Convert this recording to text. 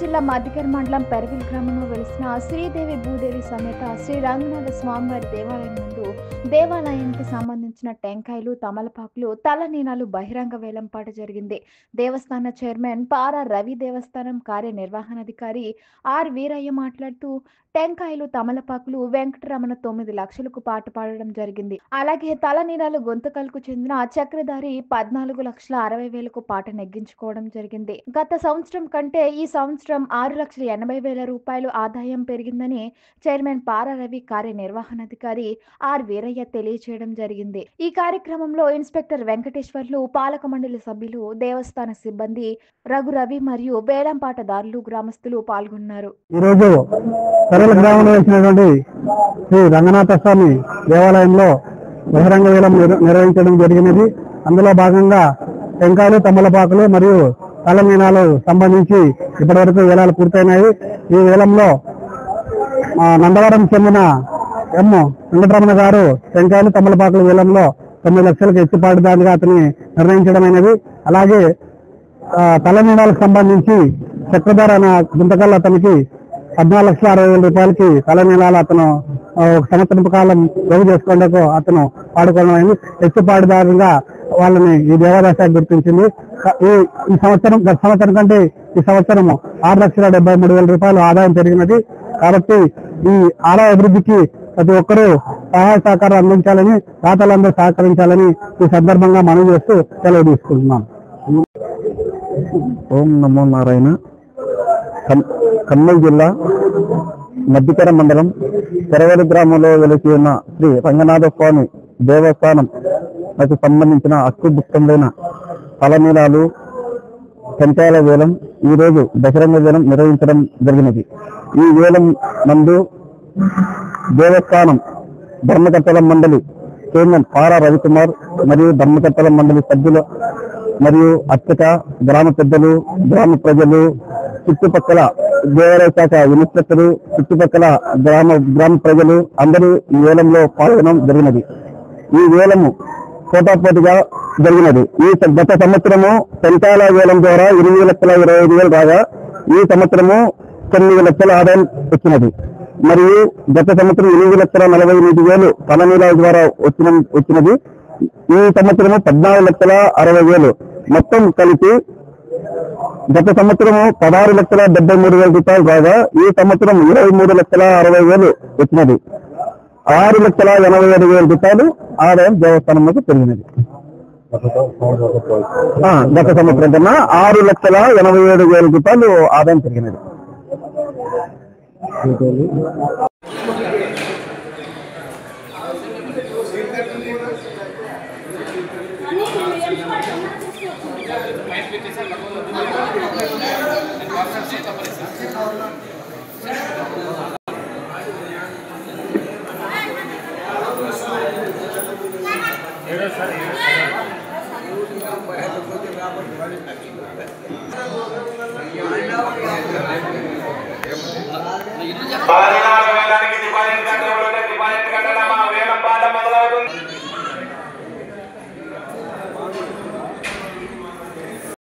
జిల్లా మధ్యకర్ మండలం పెరవిల్ గ్రామంలో వెలిసిన శ్రీదేవి భూదేవి సమేత శ్రీ రంగనాథ స్వామివారి దేవాలయం నందు దేవాలయానికి సంబంధించిన టెంకాయలు తమలపాకులు తలనీనాలు బహిరంగ వేలంపాట జరిగింది. దేవస్థాన చైర్మన్ పారా రవి, దేవస్థానం కార్యనిర్వహణాధికారి ఆర్ వీరయ్య మాట్లాడుతూ టెంకాయలు తమలపాకులు వెంకటరమణ 9 లక్షలకు పాట పాడడం జరిగింది. అలాగే తలనీనాలు గొంతకల్కు చెందిన చక్రధారి 14,60,000కు పాట నెగ్గించుకోవడం జరిగింది. గత సంవత్సరం కంటే ఈ సంవత్సరం 6,80,000 రూపాయలు ఆదాయం పెరిగిందని చైర్మన్ పారా రవి, కార్యనిర్వహణాధికారి ఆర్ వీరయ్య తెలియజేయడం జరిగింది. ఈ కార్యక్రమంలో ఇన్స్పెక్టర్ వెంకటేశ్వర్లు, పాలక మండలి సభ్యులు, దేవస్థాన సిబ్బంది, రఘు రవి మరియు వేలంపాటదారులు, గ్రామస్తులు పాల్గొన్నారు. గ్రామంలో వచ్చినటువంటి శ్రీ రంగనాథ స్వామి దేవాలయంలో బహిరంగ వేలం నిర్వహించడం జరిగినది. అందులో భాగంగా టెంకాయలు, తమలపాకులు మరియు తలమీనాలు సంబంధించి ఇప్పటివరకు వేలాలు పూర్తయినాయి. ఈ వేలంలో నందవరం చెందిన ఎం వెంకటరమణ గారు టెంకాయలు, తమలపాకుల వేలంలో 9 లక్షలకు ఎత్తిపాటుదారుగా అతన్ని నిర్ణయించడమైనది. అలాగే తలమీనాలకు సంబంధించి చక్రధార అనే గుంతకల్ అతనికి 14,60,000 రూపాయలకి తలనీలాలు అతను ఒక సంవత్సరం కాలం పోగు చేసుకునేందుకు అతను పాడుకోవడం అయింది. ఎత్తుపాటుదారుగా వాళ్ళని ఈ దేవాదాయ శాఖ గుర్తించింది. ఈ సంవత్సరం గత సంవత్సరం కంటే ఈ సంవత్సరం 6,73,000 రూపాయలు ఆదాయం పెరిగినది. కాబట్టి ఈ ఆదాయ అభివృద్ధికి ప్రతి ఒక్కరూ సహాయ సహకారం అందించాలని, దాతలందరూ సహకరించాలని ఈ సందర్భంగా మనవి చేస్తూ సెలవు తీసుకుంటున్నాం. ఓం నమో నారాయణ. కర్నూలు జిల్లా మధ్యకర మండలం పెరవలి గ్రామంలో వెలిసి ఉన్న శ్రీ రంగనాథ స్వామి దేవస్థానం సంబంధించిన హక్కుభుక్తమైన తలనీలాలు, టెంకాయల వేలం ఈరోజు బహిరంగ వేలం నిర్వహించడం జరిగినది. ఈ వేలం నందు దేవస్థానం ధర్మకర్తల మండలి చైర్మన్ పారా రవికుమార్ మరియు ధర్మకర్తల మండలి సభ్యులు మరియు అర్చక, గ్రామ పెద్దలు, గ్రామ ప్రజలు, చుట్టుపక్కల దేవాలయ శాఖ ఇన్స్పెక్టరు, చుట్టుపక్కల గ్రామ ప్రజలు అందరూ ఈ వేలంలో పాల్గొనడం జరిగినది. ఈ వేలము పోటాపోటీగా జరిగినది. ఈ గత సంవత్సరము టెంకాయల వేలం ద్వారా 8,25,000 రాగా ఈ సంవత్సరము 9 లక్షల ఆదాయం వచ్చినది. మరియు గత సంవత్సరం 8,48,000 తలనీలాల ద్వారా వచ్చినది. ఈ సంవత్సరము 14,60,000 మొత్తం కలిపి గత సంవత్సరము 16,73,000 రూపాయలు రాగా ఈ సంవత్సరం 23,60,000 వచ్చినది. 6,87,000 రూపాయలు ఆదాయం దేవస్థానంలోకి పెరిగినది. గత సంవత్సరం కన్నా 6,87,000 రూపాయలు ఆదాయం పెరిగినది. Gracias.